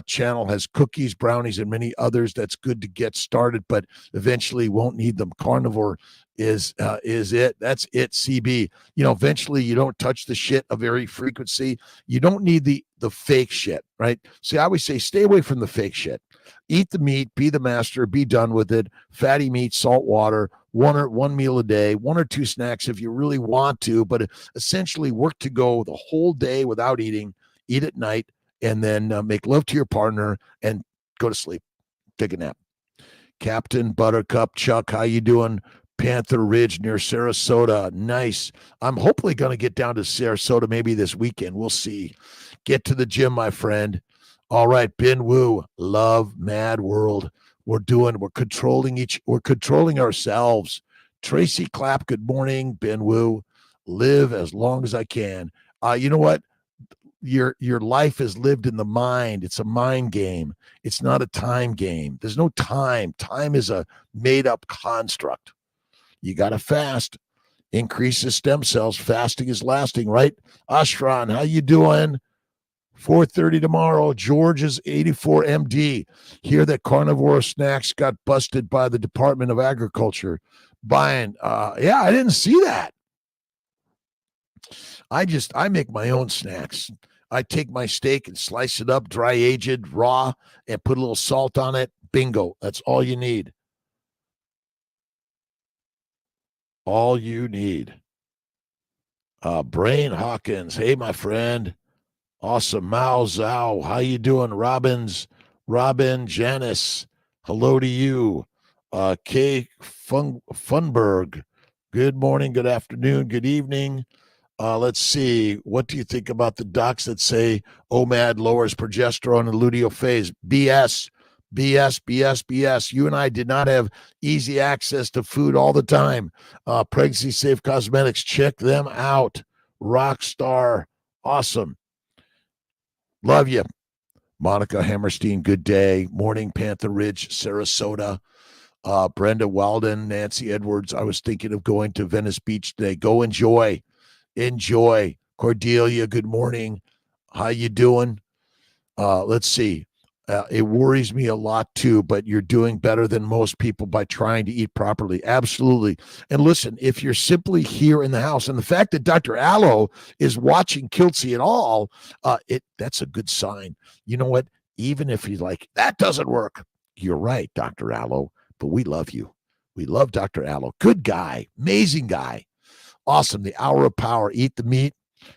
channel has cookies, brownies, and many others. That's good to get started, but eventually won't need them. Carnivore is it. That's it, CB. Eventually you don't touch the shit of every frequency. You don't need the fake shit, right? See, I always say stay away from the fake shit. Eat the meat, be the master, be done with it. Fatty meat, salt water, one meal a day, 1 or 2 snacks if you really want to, but essentially work to go the whole day without eating, eat at night, and then make love to your partner and go to sleep. Take a nap. Captain Buttercup, Chuck, how you doing? Panther Ridge near Sarasota. Nice. I'm hopefully going to get down to Sarasota maybe this weekend. We'll see. Get to the gym, my friend. All right, Ben Wu, love Mad World. We're controlling ourselves. Tracy Clapp, good morning. Ben Wu, live as long as I can. You know what? Your life is lived in the mind. It's a mind game. It's not a time game. There's no time. Time is a made-up construct. You got to fast. Increases stem cells. Fasting is lasting, right? Ashran, how you doing? 4:30 tomorrow. George is 84 MD. Hear that carnivore snacks got busted by the Department of Agriculture. Buying. Yeah, I didn't see that. I make my own snacks. I take my steak and slice it up, dry aged, raw, and put a little salt on it. Bingo. That's all you need. All you need. Brain Hawkins. Hey, my friend. Awesome. Mao Zhao. How you doing? Robin Janice. Hello to you. Kay Funberg. Good morning, good afternoon, good evening. Let's see. What do you think about the docs that say OMAD lowers progesterone and luteal phase? BS. You and I did not have easy access to food all the time. Pregnancy Safe Cosmetics. Check them out. Rockstar. Awesome. Love you. Monica Hammerstein, good day. Morning, Panther Ridge, Sarasota. Brenda Weldon, Nancy Edwards. I was thinking of going to Venice Beach today. Go enjoy. Cordelia, good morning. How you doing? Let's see. It worries me a lot too, but you're doing better than most people by trying to eat properly. Absolutely. And listen, if you're simply here in the house, and the fact that Dr. Allo is watching Kiltzy at all, that's a good sign. You know what? Even if he's like, that doesn't work. You're right, Dr. Allo, but we love you. We love Dr. Allo. Good guy. Amazing guy. Awesome. The hour of power. Eat the meat,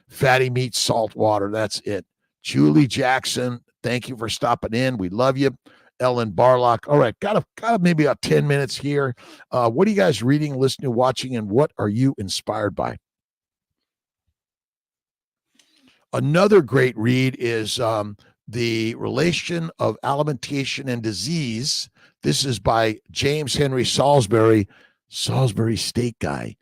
fatty meat, salt water. That's it. Julie Jackson, thank you for stopping in. We love you. Ellen Barlock. All right, got maybe about 10 minutes here. What are you guys reading, listening, watching, and what are you inspired by? Another great read is The Relation of Alimentation and Disease. This is by James Henry Salisbury. Salisbury State guy.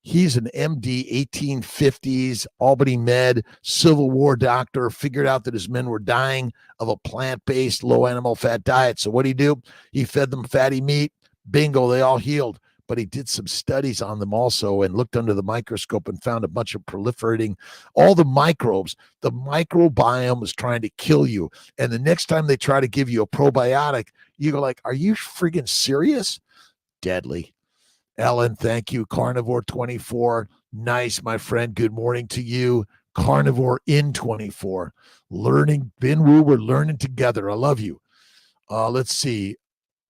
He's an MD, 1850s, Albany Med, Civil War doctor, figured out that his men were dying of a plant-based, low animal fat diet. So what did he do? He fed them fatty meat. Bingo, they all healed. But he did some studies on them also and looked under the microscope and found a bunch of proliferating, all the microbes. The microbiome was trying to kill you. And the next time they try to give you a probiotic, you go like, are you friggin' serious? Deadly. Ellen, thank you. Carnivore 24. Nice, my friend. Good morning to you. Carnivore in 24. Learning. Ben Wu, we're learning together. I love you. Let's see.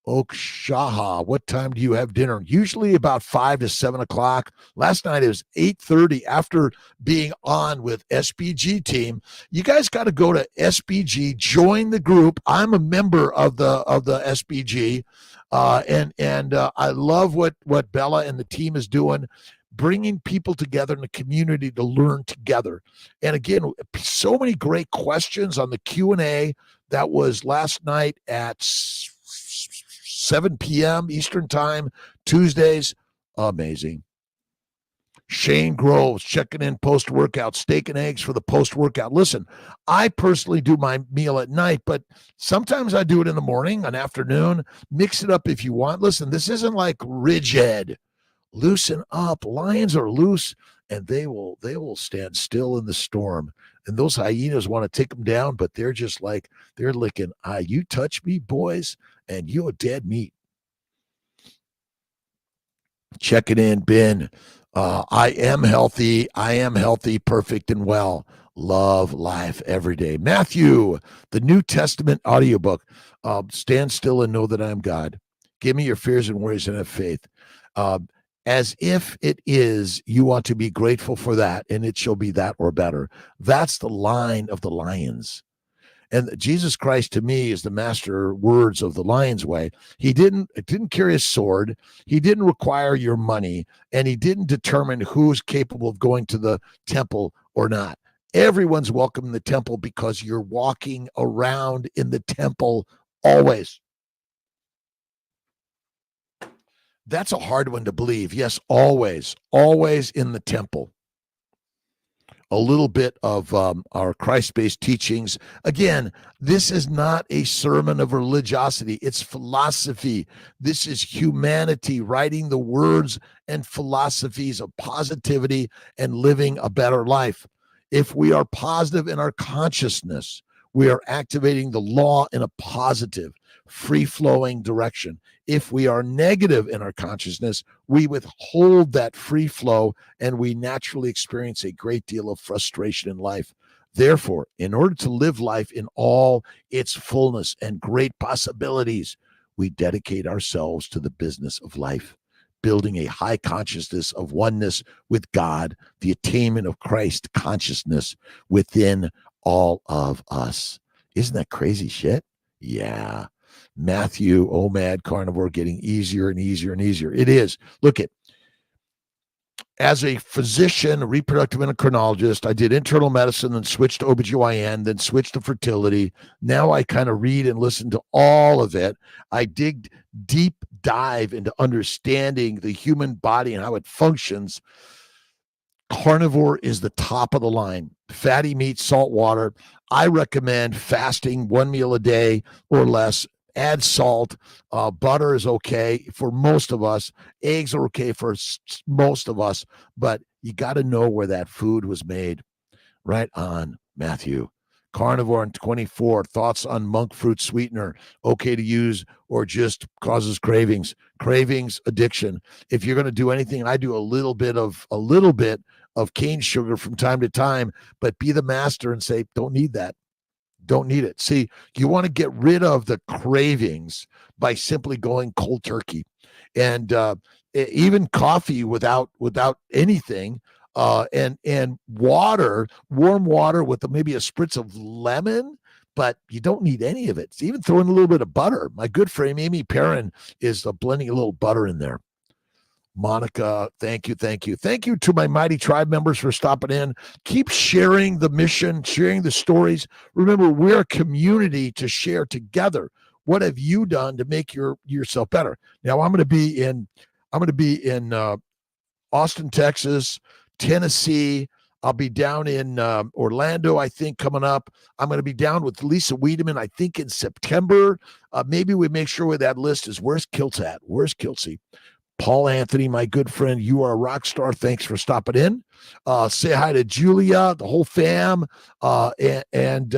Oak Shaha, what time do you have dinner? Usually about 5 to 7 o'clock. Last night it was 8:30 after being on with SBG team. You guys got to go to SBG, join the group. I'm a member of the SBG, and I love what Bella and the team is doing, bringing people together in the community to learn together. And again, so many great questions on the Q&A that was last night at 7 p.m. Eastern time, Tuesdays. Amazing. Shane Groves checking in post-workout, steak and eggs for the post-workout. Listen, I personally do my meal at night, but sometimes I do it in the morning, an afternoon. Mix it up if you want. Listen, this isn't like rigid. Loosen up. Lions are loose, and they will stand still in the storm. And those hyenas want to take them down, but they're just like, they're licking, you touch me, boys, and you're dead meat. Check it in, Ben. I am healthy, perfect and well. Love life every day. Matthew, the New Testament audiobook. Stand still and know that I am God. Give me your fears and worries and have faith. As if it is, you want to be grateful for that, and it shall be that or better. That's the line of the lions. And Jesus Christ, to me, is the master words of the lion's way. He didn't carry a sword. He didn't require your money, and he didn't determine who's capable of going to the temple or not. Everyone's welcome in the temple because you're walking around in the temple always. That's a hard one to believe. Yes, always in the temple. A little bit of our Christ-based teachings. Again, this is not a sermon of religiosity. It's philosophy. This is humanity writing the words and philosophies of positivity and living a better life. If we are positive in our consciousness, we are activating the law in a positive, free-flowing direction. If we are negative in our consciousness, we withhold that free flow and we naturally experience a great deal of frustration in life. Therefore, in order to live life in all its fullness and great possibilities, we dedicate ourselves to the business of life, building a high consciousness of oneness with God, the attainment of Christ consciousness within all of us. Isn't that crazy shit? Yeah. Matthew, OMAD, Carnivore, getting easier and easier and easier. It is. Look at, as a physician, a reproductive endocrinologist, I did internal medicine, then switched to OBGYN, then switched to fertility. Now I kind of read and listen to all of it. I dig deep dive into understanding the human body and how it functions. Carnivore is the top of the line. Fatty meat, salt water. I recommend fasting 1 meal a day or less. Add salt. Butter is okay for most of us. Eggs are okay for most of us. But you got to know where that food was made. Right on, Matthew. Carnivore and 24. Thoughts on monk fruit sweetener. Okay to use or just causes cravings. Cravings, addiction. If you're going to do anything, I do a little bit of cane sugar from time to time, but be the master and say, don't need that. Don't need it. See, you want to get rid of the cravings by simply going cold turkey. And even coffee without anything, and water, warm water with maybe a spritz of lemon, but you don't need any of it. So even throwing a little bit of butter. My good friend Amy Perrin is blending a little butter in there. Monica, thank you. Thank you to my Mighty Tribe members for stopping in. Keep sharing the mission, sharing the stories. Remember, we're a community to share together. What have you done to make yourself better? Now, I'm going to be in I'm going to be in Austin, Texas, Tennessee. I'll be down in Orlando, I think, coming up. I'm going to be down with Lisa Wiedemann, I think, in September. Maybe we make sure with that list is where's Kiltz at? Where's Kiltzy? Paul Anthony, my good friend, you are a rock star. Thanks for stopping in. Say hi to Julia, the whole fam, and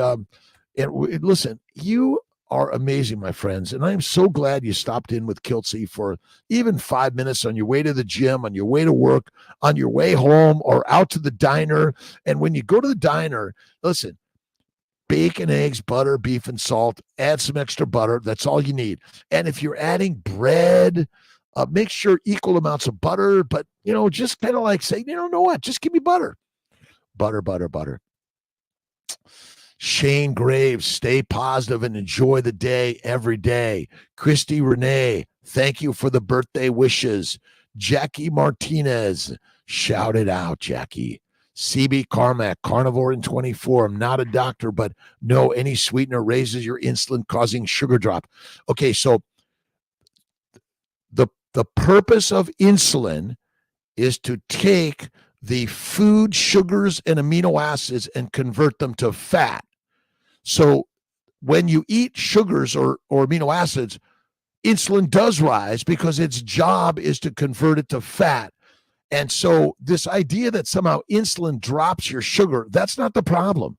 listen, you are amazing, my friends, and I'm so glad you stopped in with Kiltzy for even 5 minutes on your way to the gym, on your way to work, on your way home, or out to the diner. And when you go to the diner, listen. Bacon, eggs, butter, beef, and salt. Add some extra butter. That's all you need. And if you're adding bread, make sure equal amounts of butter, but, just kind of like say, know what? Just give me butter. Butter, butter, butter. Shane Graves, stay positive and enjoy the day every day. Christy Renee, thank you for the birthday wishes. Jackie Martinez, shout it out, Jackie. CB Carmack, carnivore in 24. I'm not a doctor, but no, any sweetener raises your insulin, causing sugar drop. Okay, so the purpose of insulin is to take the food, sugars, and amino acids and convert them to fat. So when you eat sugars or amino acids, insulin does rise because its job is to convert it to fat. And so this idea that somehow insulin drops your sugar, that's not the problem.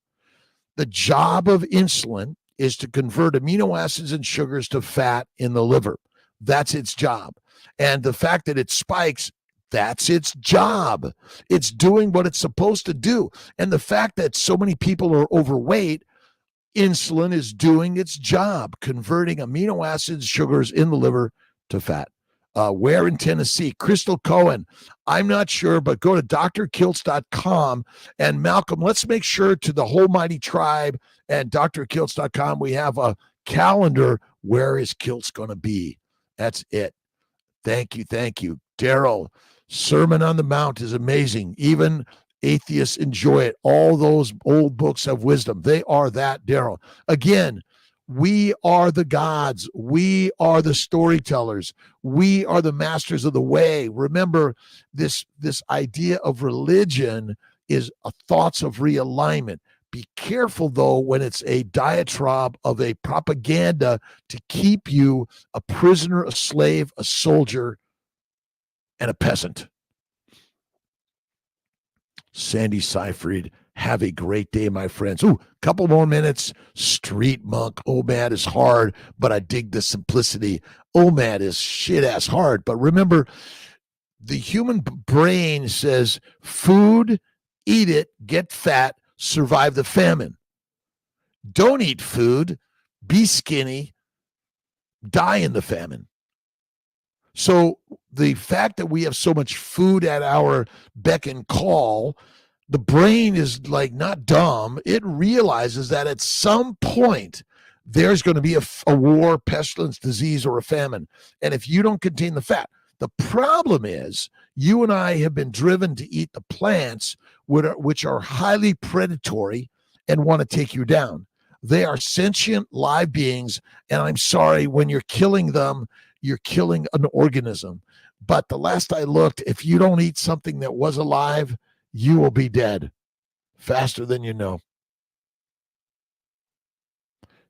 The job of insulin is to convert amino acids and sugars to fat in the liver. That's its job. And the fact that it spikes, that's its job. It's doing what it's supposed to do. And the fact that so many people are overweight, insulin is doing its job, converting amino acids, sugars in the liver to fat. Where in Tennessee? Crystal Cohen, I'm not sure, but go to drkiltz.com. And Malcolm, let's make sure to the whole mighty tribe and drkiltz.com, we have a calendar. Where is Kiltz going to be? That's it. Thank you. Thank you. Daryl, Sermon on the Mount is amazing. Even atheists enjoy it. All those old books of wisdom, they are that, Daryl. Again, we are the gods. We are the storytellers. We are the masters of the way. Remember, this idea of religion is thoughts of realignment. Be careful, though, when it's a diatribe of a propaganda to keep you a prisoner, a slave, a soldier, and a peasant. Sandy Seyfried, have a great day, my friends. Ooh, couple more minutes. Street Monk, OMAD is hard, but I dig the simplicity. OMAD is shit-ass hard. But remember, the human brain says food, eat it, get fat, survive the famine. Don't eat food, be skinny, die in the famine. So the fact that we have so much food at our beck and call, the brain is like not dumb. It realizes that at some point there's going to be a war, pestilence, disease, or a famine. And if you don't contain the fat, the problem is you and I have been driven to eat the plants, which are highly predatory and want to take you down. They are sentient live beings. And I'm sorry, when you're killing them, you're killing an organism. But the last I looked, if you don't eat something that was alive, you will be dead faster than you know.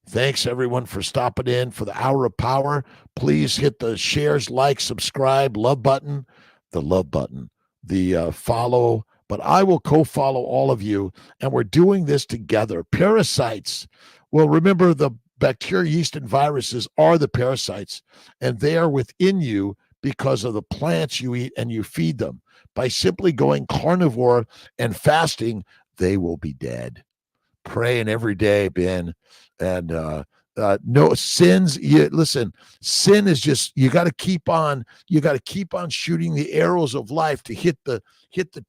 Thanks, everyone, for stopping in for the Hour of Power. Please hit the shares, like, subscribe, love button, the follow. But I will co-follow all of you, and we're doing this together. Parasites. Well, remember, the bacteria, yeast, and viruses are the parasites, and they are within you because of the plants you eat and you feed them. By simply going carnivore and fasting, they will be dead. Praying every day, Ben. And no sins. Listen, sin is just, you got to keep on shooting the arrows of life to hit the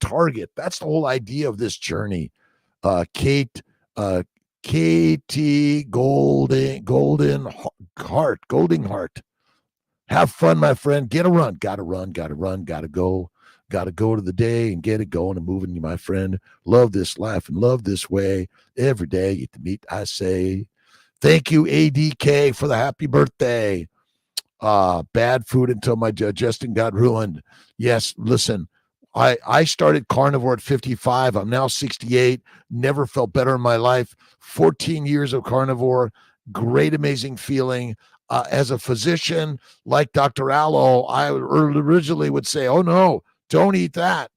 target. That's the whole idea of this journey. KT Golden Heart. Have fun, my friend. Get a run. Gotta go. Got to go to the day and get it going and moving, my friend. Love this life and love this way. Every day you meet, I say. Thank you, ADK, for the happy birthday. bad food until my digestion got ruined. Yes, listen, I started carnivore at 55. I'm now 68. Never felt better in my life. 14 years of carnivore. Great, amazing feeling. As a physician, like Dr. Allo, I originally would say, oh no, don't eat that.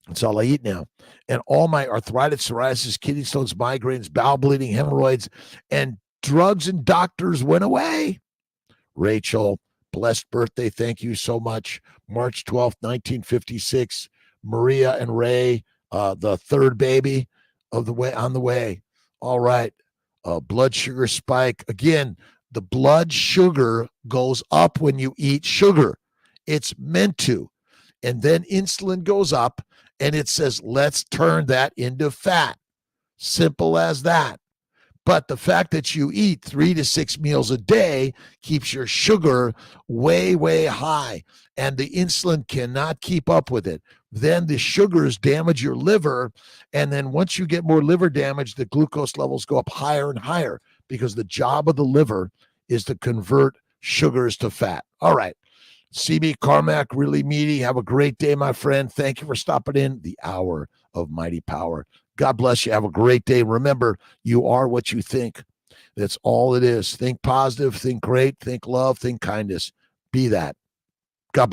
That's all I eat now. And all my arthritis, psoriasis, kidney stones, migraines, bowel bleeding, hemorrhoids, and drugs and doctors went away. Rachel, blessed birthday. Thank you so much. March 12th, 1956. Maria and Ray, the third baby of the way on the way. All right. Blood sugar spike. Again, the blood sugar goes up when you eat sugar. It's meant to. And then insulin goes up and it says, let's turn that into fat. Simple as that. But the fact that you eat 3 to 6 meals a day keeps your sugar way, way high, and the insulin cannot keep up with it. Then the sugars damage your liver, and then once you get more liver damage, the glucose levels go up higher and higher because the job of the liver is to convert sugars to fat. All right. CB Carmack, really meaty. Have a great day, my friend. Thank you for stopping in. The hour of mighty power. God bless you. Have a great day. Remember, you are what you think. That's all it is. Think positive, think great, think love, think kindness. Be that. God bless.